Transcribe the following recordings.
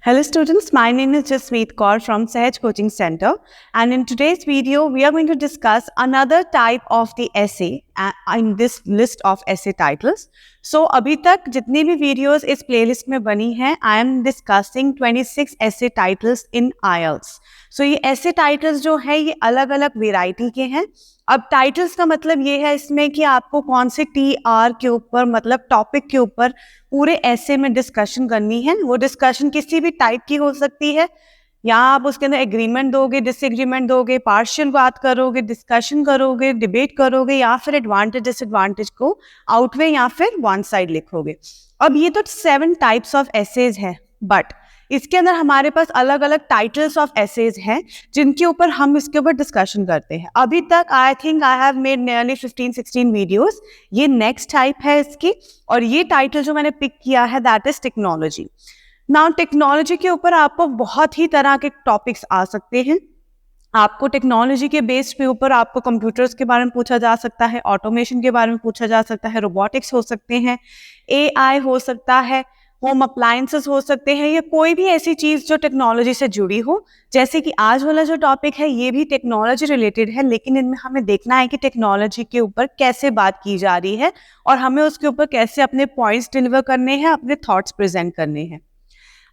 Hello students, my name is Jasmeet Kaur from Sahaj Coaching Center, and in today's video we are going to discuss another type of the essay in this list of essay titles. So अभी तक जितनी भी videos इस playlist में बनी हैं, I am discussing 26 essay titles in IELTS. So ये essay titles जो है ये अलग अलग variety के हैं. अब टाइटल्स का मतलब ये है इसमें कि आपको कौन से TR के ऊपर मतलब टॉपिक के ऊपर पूरे ऐसे में डिस्कशन करनी है. वो डिस्कशन किसी भी टाइप की हो सकती है, या आप उसके अंदर एग्रीमेंट दोगे, डिसएग्रीमेंट दोगे, पार्शियल बात करोगे, डिस्कशन करोगे, डिबेट करोगे, या फिर एडवांटेज डिसएडवांटेज को आउटवे या फिर वन साइड लिखोगे. अब ये तो 7 टाइप्स ऑफ एसेज है, बट इसके अंदर हमारे पास अलग अलग टाइटल्स ऑफ एसेज हैं जिनके ऊपर हम इसके ऊपर डिस्कशन करते हैं. अभी तक I think I have made nearly 15-16 videos. ये नेक्स्ट टाइप है इसकी, और ये टाइटल जो मैंने पिक किया है that is technology. Now technology के ऊपर आपको बहुत ही तरह के टॉपिक्स आ सकते हैं. आपको टेक्नोलॉजी के बेस पे ऊपर आपको कंप्यूटर्स के बारे में पूछा जा सकता है, ऑटोमेशन के बारे में पूछा जा सकता है, रोबोटिक्स हो सकते हैं, AI हो सकता है, होम अप्लायंसेस हो सकते हैं, या कोई भी ऐसी चीज जो टेक्नोलॉजी से जुड़ी हो. जैसे कि आज वाला जो टॉपिक है ये भी टेक्नोलॉजी रिलेटेड है, लेकिन इनमें हमें देखना है कि टेक्नोलॉजी के ऊपर कैसे बात की जा रही है और हमें उसके ऊपर कैसे अपने पॉइंट्स डिलीवर करने हैं, अपने थॉट्स प्रेजेंट करने हैं.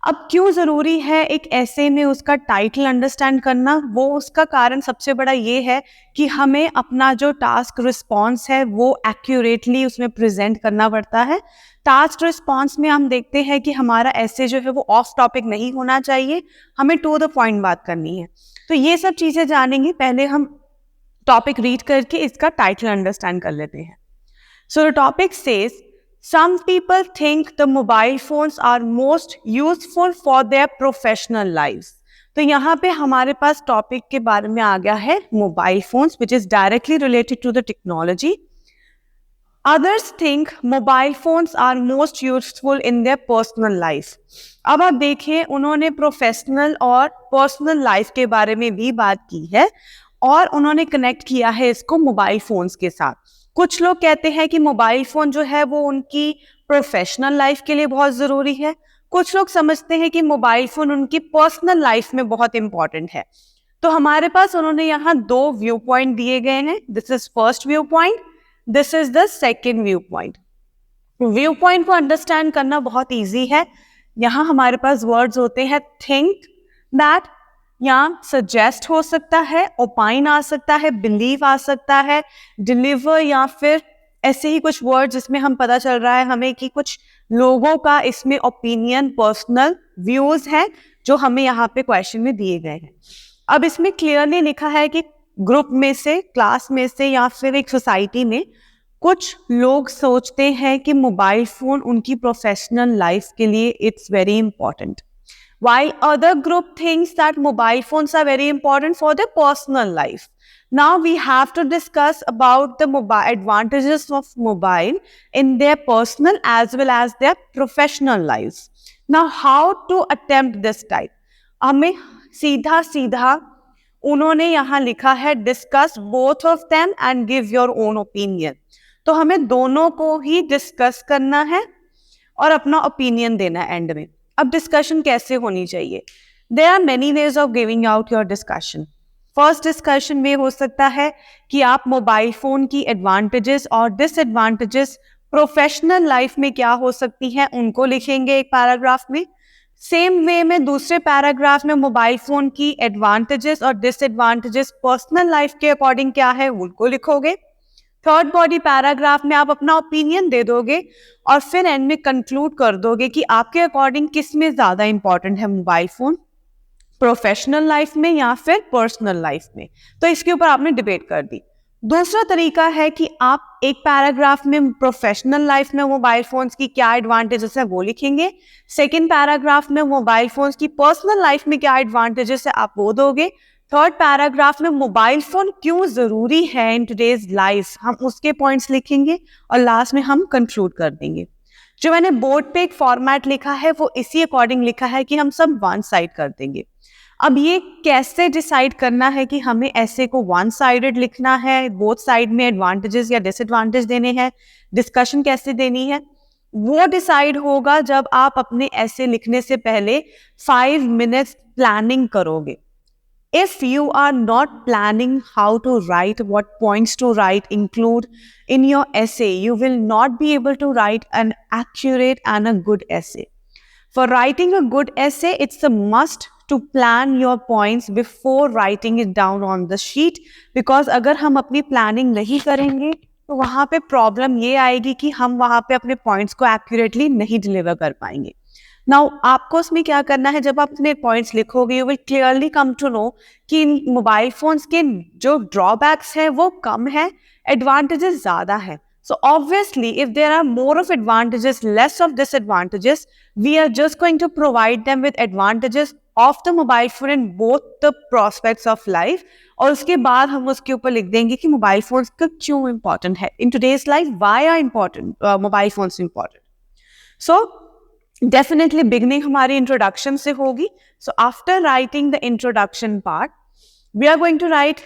अब क्यों ज़रूरी है एक ऐसे में उसका टाइटल अंडरस्टैंड करना? वो उसका कारण सबसे बड़ा ये है कि हमें अपना जो टास्क रिस्पॉन्स है वो एक्यूरेटली उसमें प्रेजेंट करना पड़ता है. टास्क रिस्पॉन्स में हम देखते हैं कि हमारा ऐसे जो है वो ऑफ टॉपिक नहीं होना चाहिए, हमें टू द पॉइंट बात करनी है. तो ये सब चीज़ें जानेंगे. पहले हम टॉपिक रीड करके इसका टाइटल अंडरस्टैंड कर लेते हैं. So the topic says some people think the mobile phones are most useful for their professional lives. तो यहाँ पे हमारे पास टॉपिक के बारे में आ गया है mobile phones, which is directly related to the technology. Others think mobile phones are most useful in their personal life. अब आप देखिए उन्होंने प्रोफेशनल और पर्सनल लाइफ के बारे में भी बात की है और उन्होंने कनेक्ट किया है इसको मोबाइल फोन्स के साथ. कुछ लोग कहते हैं कि मोबाइल फोन जो है वो उनकी प्रोफेशनल लाइफ के लिए बहुत जरूरी है. कुछ लोग समझते हैं कि मोबाइल फोन उनकी पर्सनल लाइफ में बहुत इंपॉर्टेंट है. तो हमारे पास उन्होंने यहाँ 2 व्यू पॉइंट दिए गए हैं. This is first view point, this is the second view point. View point को अंडरस्टैंड करना बहुत ईजी है. यहाँ हमारे पास वर्ड्स होते हैं थिंक, दैट, यहाँ सजेस्ट हो सकता है, ओपाइन आ सकता है, बिलीव आ सकता है, डिलीवर, या फिर ऐसे ही कुछ वर्ड जिसमें हम पता चल रहा है हमें कि कुछ लोगों का इसमें ओपिनियन, पर्सनल व्यूज हैं जो हमें यहाँ पे क्वेश्चन में दिए गए हैं. अब इसमें क्लियरली लिखा है कि ग्रुप में से, क्लास में से, या फिर एक सोसाइटी में कुछ लोग सोचते हैं कि मोबाइल फोन उनकी प्रोफेशनल लाइफ के लिए it's very important, while other group thinks that mobile phones are very important for their personal life. Now we have to discuss about the advantages of mobile in their personal as well as their professional lives. Now how to attempt this type? हमें सीधा सीधा उन्होंने यहाँ लिखा है discuss both of them and give your own opinion. तो हमें दोनों को ही डिस्कस करना है और अपना ओपिनियन देना है एंड में. अब डिस्कशन कैसे होनी चाहिए? There are many ways of giving out your discussion. First discussion में हो सकता है कि आप मोबाइल फोन की एडवांटेजेस और डिसएडवांटेजेस प्रोफेशनल लाइफ में क्या हो सकती हैं उनको लिखेंगे एक पैराग्राफ में. सेम वे में दूसरे पैराग्राफ में मोबाइल फोन की एडवांटेजेस और डिसएडवांटेजेस पर्सनल लाइफ के अकॉर्डिंग क्या है उनको लिखोगे. थर्ड बॉडी पैराग्राफ में आप अपना ओपिनियन दे दोगे और फिर एंड में कंक्लूड कर दोगे कि आपके अकॉर्डिंग किस में ज्यादा इंपॉर्टेंट है मोबाइल फोन, प्रोफेशनल लाइफ में या फिर पर्सनल लाइफ में. तो इसके ऊपर आपने डिबेट कर दी. दूसरा तरीका है कि आप एक पैराग्राफ में प्रोफेशनल लाइफ में मोबाइल फोन्स की क्या एडवांटेजेस है वो लिखेंगे. सेकेंड पैराग्राफ में मोबाइल फोन्स की पर्सनल लाइफ में क्या एडवांटेजेस है आप वो दोगे. थर्ड पैराग्राफ में मोबाइल फोन क्यों जरूरी है इन टुडेज लाइफ, हम उसके पॉइंट्स लिखेंगे और लास्ट में हम कंक्लूड कर देंगे. जो मैंने बोर्ड पे एक फॉर्मेट लिखा है वो इसी अकॉर्डिंग लिखा है कि हम सब वन साइड कर देंगे. अब ये कैसे डिसाइड करना है कि हमें ऐसे को वन साइडेड लिखना है, बोथ साइड में एडवांटेजेस या डिसएडवांटेज देने हैं, डिस्कशन कैसे देनी है. वो डिसाइड होगा जब आप अपने ऐसे लिखने से पहले 5 minutes प्लानिंग करोगे. If you are not planning how to write, what points to write, include in your essay, you will not be able to write an accurate and a good essay. For writing a good essay, it's a must to plan your points before writing it down on the sheet. Because अगर हम अपनी planning नहीं करेंगे तो वहाँ पे problem ये आएगी कि हम वहाँ पे अपने पॉइंट्स को एक्यूरेटली नहीं डिलीवर कर पाएंगे. नाउ आपको उसमें क्या करना है, जब आप अपने पॉइंट्स लिखोगे you will clearly come to know कि इन मोबाइल फोन्स के जो ड्रॉबैक्स है वो कम है, एडवांटेजेस ज़्यादा है. So obviously, if there are more of advantages, less of disadvantages, we are just going to provide them with advantages of the mobile phone in both the prospects of life. और उसके बाद हम उसके ऊपर लिख देंगे कि मोबाइल फोन्स का क्यों इम्पोर्टेंट है in today's life, why are important mobile phones important. So definitely beginning हमारी इंट्रोडक्शन से होगी. So after writing the introduction part, we are going to write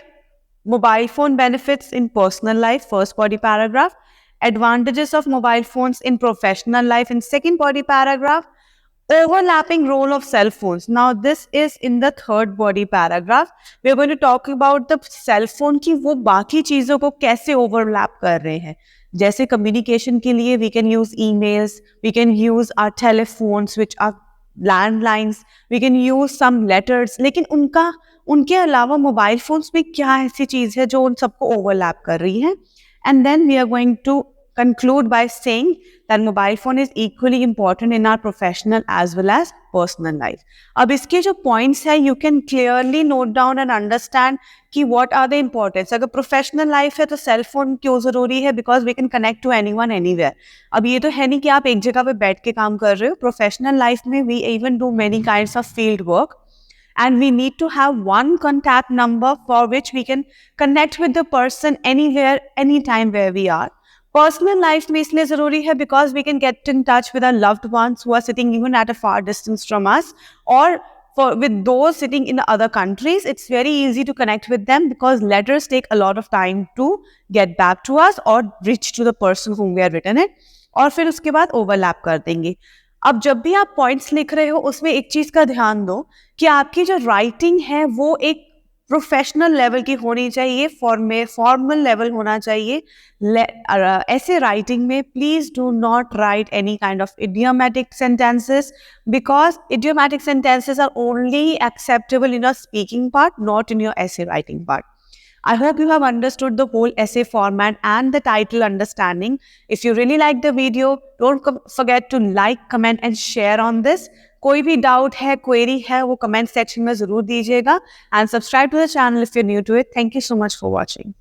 mobile phone benefits in personal life, first body paragraph. Advantages of mobile phones in professional life in second body paragraph. Overlapping role of cell phones. Now this is in the third body paragraph. We are going to talk about the cell phone की वो बाकी चीज़ों को कैसे overlap कर रहे हैं. जैसे communication के लिए we can use emails, we can use our telephones which are landlines, we can use some letters. लेकिन उनके अलावा मोबाइल फोन्स में क्या ऐसी चीज़ है जो उन सबको ओवरलैप कर रही है. And then we are going to conclude by saying that mobile phone is equally important in our professional as well as personal life. अब इसके जो points है you can clearly note down and understand कि what are the importance. अगर professional life है तो cell phone क्यों ज़रूरी है, because we can connect to anyone anywhere. अब ये तो है नहीं कि आप एक जगह पे बैठ के काम कर रहे हो. Professional life में we even do many kinds of field work. And we need to have one contact number for which we can connect with the person anywhere, anytime where we are. Personal life में इसलिए ज़रूरी है because we can get in touch with our loved ones who are sitting even at a far distance from us, or with those sitting in other countries. It's very easy to connect with them because letters take a lot of time to get back to us or reach to the person whom we have written it. और फिर उसके बाद overlap कर देंगे. अब जब भी आप पॉइंट्स लिख रहे हो उसमें एक चीज़ का ध्यान दो कि आपकी जो राइटिंग है वो एक प्रोफेशनल लेवल की होनी चाहिए, फॉर्मल लेवल होना चाहिए. ऐसे राइटिंग में please do not right any kind of idiomatic sentences, because idiomatic sentences are only acceptable in your speaking part, not in your essay writing part. I hope you have understood the whole essay format and the title understanding. If you really like the video, don't forget to like, comment and share on this. कोई भी doubt है, query है, वो comment section में ज़रूर दीजिएगा. And subscribe to the channel if you're new to it. Thank you so much for watching.